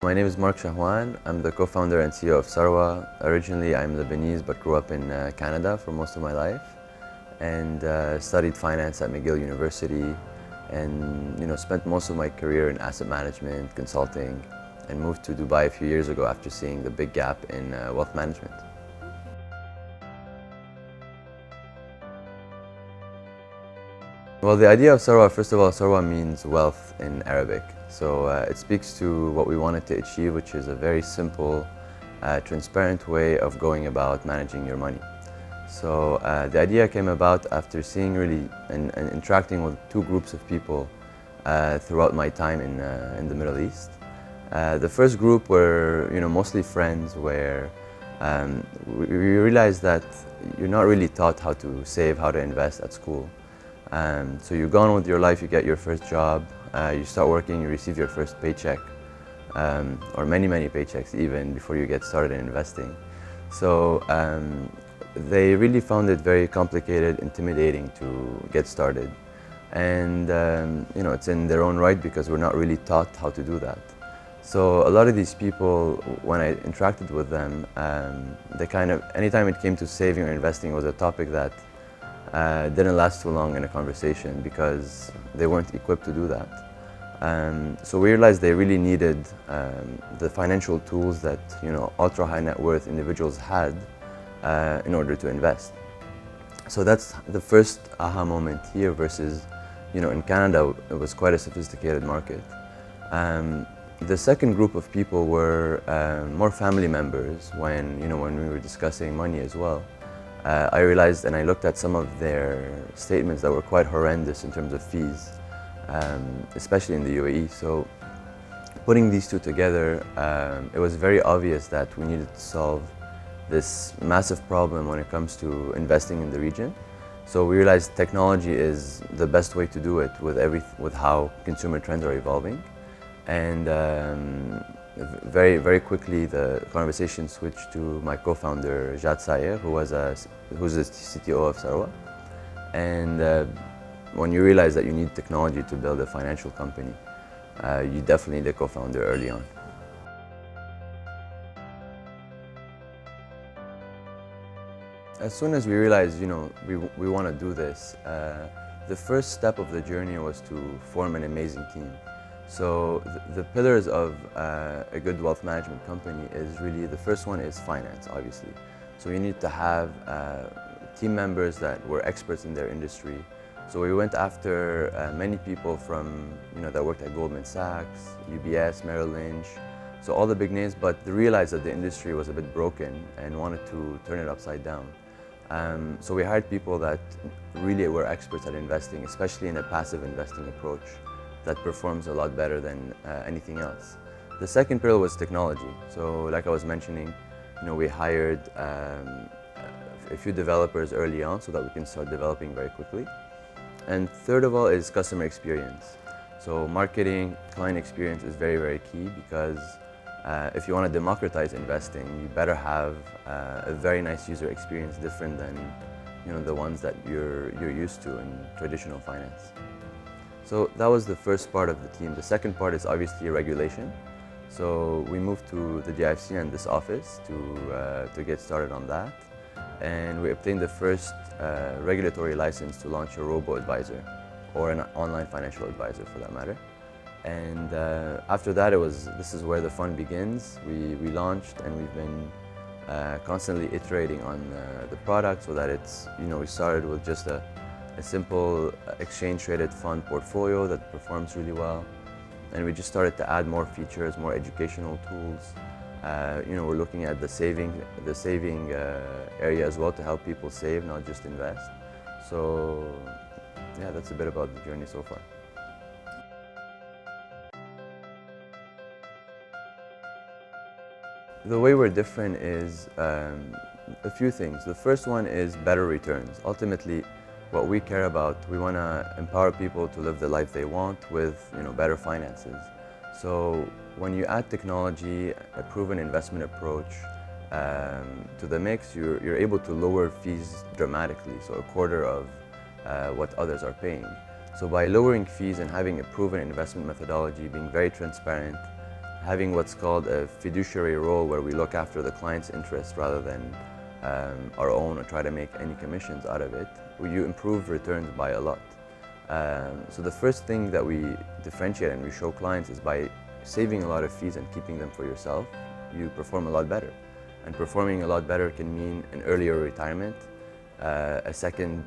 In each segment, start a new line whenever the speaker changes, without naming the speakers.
My name is Mark Shahwan. I'm the co-founder and CEO of Sarwa. Originally, I'm Lebanese but grew up in Canada for most of my life and studied finance at McGill University and spent most of my career in asset management, consulting, and moved to Dubai a few years ago after seeing the big gap in wealth management. Well, the idea of Sarwa, first of all, Sarwa means wealth in Arabic. So it speaks to what we wanted to achieve, which is a very simple, transparent way of going about managing your money. So the idea came about after seeing really and interacting with two groups of people throughout my time in the Middle East. The first group were mostly friends where we realized that you're not really taught how to save, how to invest at school. So you go on with your life, you get your first job, you start working, you receive your first paycheck, or many paychecks even before you get started in investing. So they really found it very complicated, intimidating to get started. And it's in their own right because we're not really taught how to do that. So a lot of these people, when I interacted with them, anytime it came to saving or investing, it was a topic that didn't last too long in a conversation because they weren't equipped to do that. So we realized they really needed the financial tools that ultra high net worth individuals had in order to invest. So that's the first aha moment here versus in Canada it was quite a sophisticated market. The second group of people were more family members when we were discussing money as well. I realized and I looked at some of their statements that were quite horrendous in terms of fees, especially in the UAE. So putting these two together, it was very obvious that we needed to solve this massive problem when it comes to investing in the region. So we realized technology is the best way to do it with how consumer trends are evolving. And very quickly the conversation switched to my co-founder Jad Sayer, who's the CTO of Sarwa. And when you realize that you need technology to build a financial company, you definitely need a co-founder early on. As soon as we realized we want to do this, the first step of the journey was to form an amazing team. So the pillars of a good wealth management company is really, the first one is finance, obviously. So you need to have team members that were experts in their industry. So we went after many people from that worked at Goldman Sachs, UBS, Merrill Lynch, so all the big names, but they realized that the industry was a bit broken and wanted to turn it upside down. So we hired people that really were experts at investing, especially in a passive investing approach that performs a lot better than anything else. The second pillar was technology. So like I was mentioning, we hired a few developers early on so that we can start developing very quickly. And third of all is customer experience. So marketing, client experience is very key because if you want to democratize investing, you better have a very nice user experience, different than the ones that you're used to in traditional finance. So that was the first part of the team. The second part is obviously regulation. So we moved to the DIFC and this office to get started on that. And we obtained the first regulatory license to launch a robo-advisor, or an online financial advisor for that matter. And after that, this is where the fun begins. We launched and we've been constantly iterating on the product so that we started with just a simple exchange-traded fund portfolio that performs really well. And we just started to add more features, more educational tools. We're looking at the saving area as well to help people save, not just invest. So yeah, that's a bit about the journey so far. The way we're different is a few things. The first one is better returns. Ultimately, what we care about, we want to empower people to live the life they want with better finances. So when you add technology, a proven investment approach to the mix, you're able to lower fees dramatically, so a quarter of what others are paying. So by lowering fees and having a proven investment methodology, being very transparent, having what's called a fiduciary role, where we look after the client's interest rather than our own, or try to make any commissions out of it, you improve returns by a lot. So the first thing that we differentiate and we show clients is by saving a lot of fees and keeping them for yourself, you perform a lot better. And performing a lot better can mean an earlier retirement, a second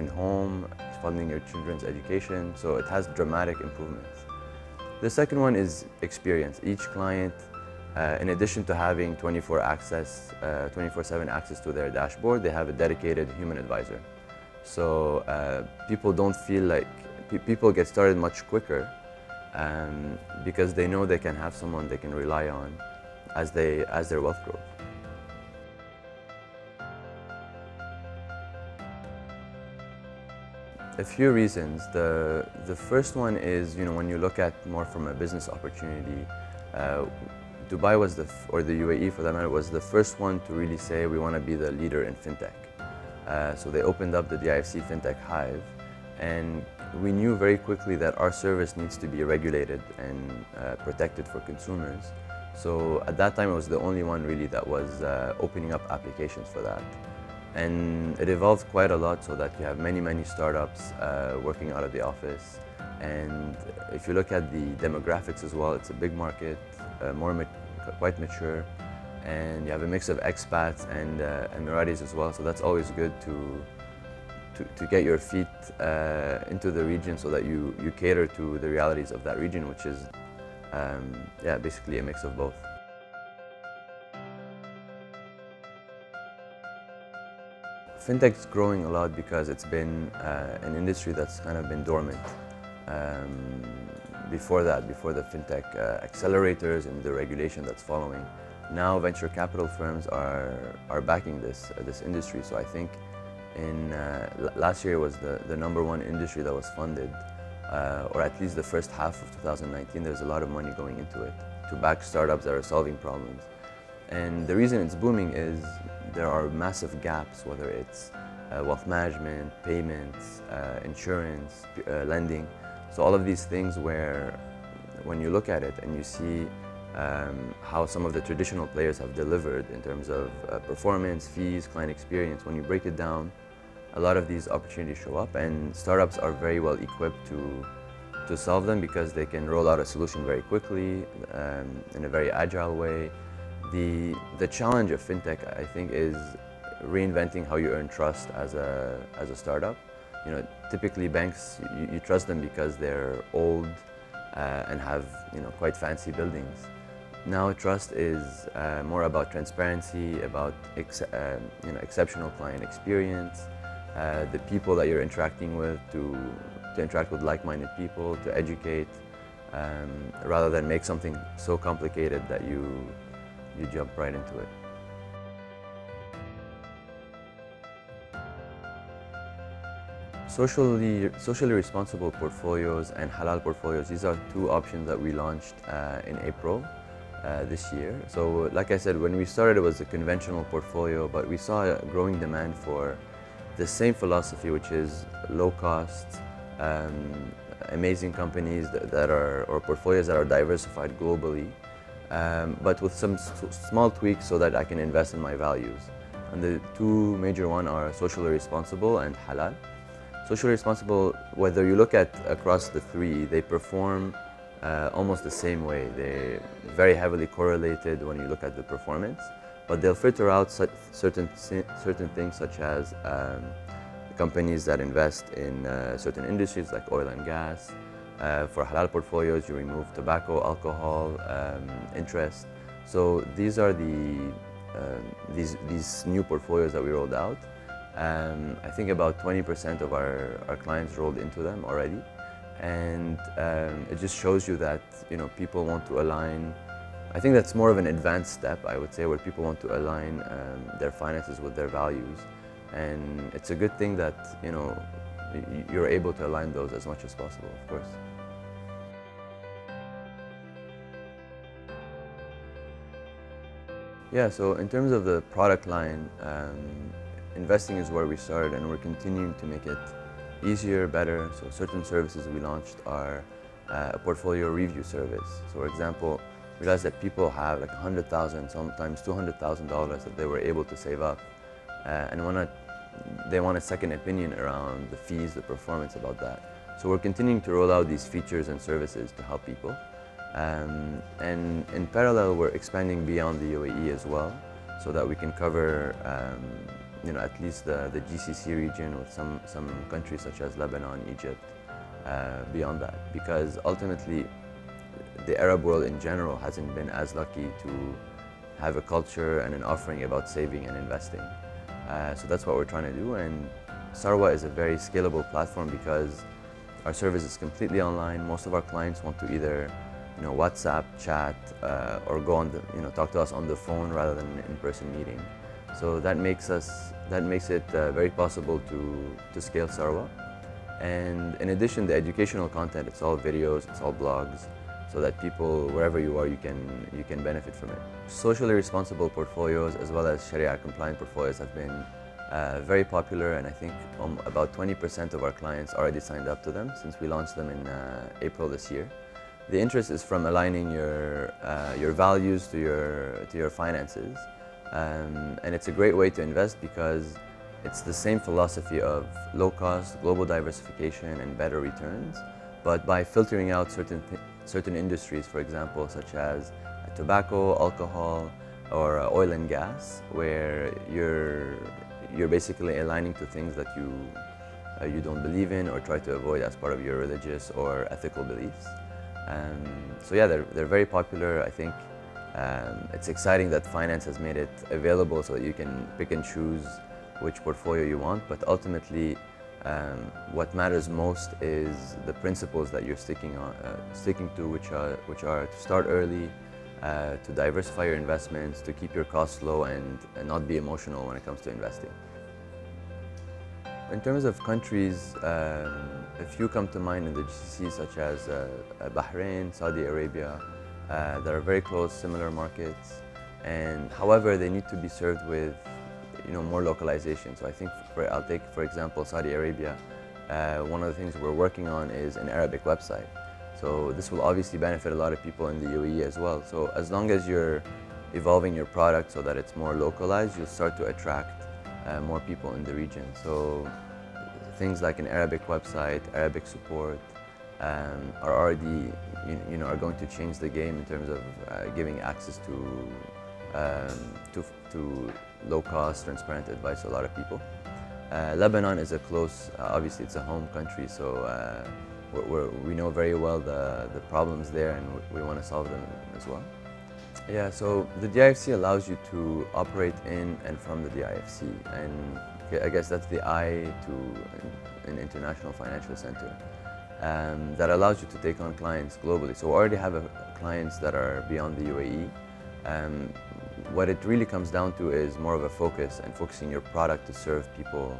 home, funding your children's education. So it has dramatic improvements. The second one is experience. Each client, in addition to having 24/7 access to their dashboard, they have a dedicated human advisor. So people don't feel like, people get started much quicker because they know they can have someone they can rely on as their wealth grows. A few reasons. The first one is, when you look at more from a business opportunity, Dubai was or the UAE for that matter, was the first one to really say we want to be the leader in FinTech. So they opened up the DIFC FinTech Hive, and we knew very quickly that our service needs to be regulated and protected for consumers. So at that time, it was the only one really that was opening up applications for that. And it evolved quite a lot, so that you have many startups working out of the office. And if you look at the demographics as well, it's a big market, quite mature, and you have a mix of expats and Emiratis as well. So that's always good to get your feet into the region, so that you cater to the realities of that region, which is basically a mix of both. FinTech's growing a lot because it's been an industry that's kind of been dormant. Before the FinTech accelerators and the regulation that's following, now venture capital firms are backing this industry. So I think last year was the #1 industry that was funded, or at least the first half of 2019. There's a lot of money going into it to back startups that are solving problems. And the reason it's booming is there are massive gaps, whether it's wealth management, payments, insurance, lending. So all of these things where when you look at it and you see how some of the traditional players have delivered in terms of performance, fees, client experience, when you break it down, a lot of these opportunities show up, and startups are very well equipped to solve them because they can roll out a solution very quickly in a very agile way. The challenge of FinTech, I think, is reinventing how you earn trust as a startup. Typically banks, you trust them because they're old and have quite fancy buildings. Now trust is more about transparency, about exceptional client experience, the people that you're interacting with, to interact with like-minded people, to educate, rather than make something so complicated that you jump right into it. Socially responsible portfolios and halal portfolios, these are two options that we launched in April this year. So like I said, when we started, it was a conventional portfolio, but we saw a growing demand for the same philosophy, which is low cost, amazing companies or portfolios that are diversified globally, but with some small tweaks so that I can invest in my values. And the two major ones are socially responsible and halal. Socially responsible, whether you look at across the three, they perform almost the same way. They're very heavily correlated when you look at the performance, but they'll filter out certain things, such as companies that invest in certain industries like oil and gas. For halal portfolios, you remove tobacco, alcohol, interest. So these are these new portfolios that we rolled out. I think about 20% of our clients rolled into them already, and it just shows you that people want to align. I think that's more of an advanced step, I would say, where people want to align their finances with their values, and it's a good thing that you're able to align those as much as possible, of course. Yeah, so in terms of the product line, investing is where we started, and we're continuing to make it easier, better. So certain services we launched are a portfolio review service. So for example, realized that people have like $100,000, sometimes $200,000 that they were able to save up, and they want a second opinion around the fees, the performance about that. So we're continuing to roll out these features and services to help people. And in parallel, we're expanding beyond the UAE as well, so that we can cover at least the GCC region with some countries such as Lebanon, Egypt, beyond that. Because ultimately, the Arab world in general hasn't been as lucky to have a culture and an offering about saving and investing. So that's what we're trying to do. And Sarwa is a very scalable platform because our service is completely online. Most of our clients want to either WhatsApp, chat, or go on talk to us on the phone rather than an in-person meeting. So that makes it very possible to scale Sarwa. And in addition, the educational content, it's all videos, it's all blogs, so that people, wherever you are, you can benefit from it. Socially responsible portfolios as well as Sharia compliant portfolios have been very popular, and I think about 20% of our clients already signed up to them since we launched them in April this year. The interest is from aligning your values to your finances, and it's a great way to invest because it's the same philosophy of low cost, global diversification, and better returns, but by filtering out certain industries, for example, such as tobacco, alcohol, or oil and gas, where you're basically aligning to things that you don't believe in or try to avoid as part of your religious or ethical beliefs. So yeah, they're very popular. I think it's exciting that finance has made it available so that you can pick and choose which portfolio you want, but ultimately what matters most is the principles that you're sticking to, which are to start early, to diversify your investments, to keep your costs low, and not be emotional when it comes to investing. In terms of countries, a few come to mind in the GCC, such as Bahrain, Saudi Arabia, that are very close, similar markets, and however, they need to be served with more localization. So I think I'll take, for example, Saudi Arabia. One of the things we're working on is an Arabic website. So this will obviously benefit a lot of people in the UAE as well. So as long as you're evolving your product so that it's more localized, you'll start to attract more people in the region. So things like an Arabic website, Arabic support, are already are going to change the game in terms of giving access to low-cost, transparent advice to a lot of people. Lebanon is a close, obviously it's a home country, so we know very well the problems there, and we want to solve them as well. Yeah, so the DIFC allows you to operate in and from the DIFC, and I guess that's the I to an international financial center that allows you to take on clients globally. So we already have clients that are beyond the UAE. What it really comes down to is more of a focus and focusing your product to serve people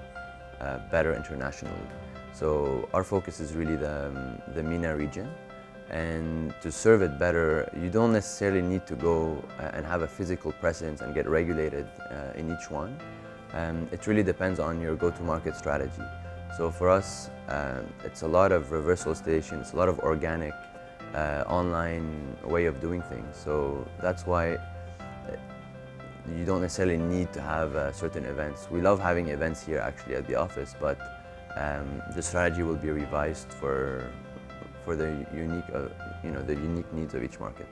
better internationally. So our focus is really the MENA region, and to serve it better, you don't necessarily need to go and have a physical presence and get regulated in each one. It really depends on your go-to-market strategy. So for us, it's a lot of reverse solicitation, it's a lot of organic online way of doing things. So that's why you don't necessarily need to have certain events. We love having events here actually at the office, but the strategy will be revised for the unique needs of each market.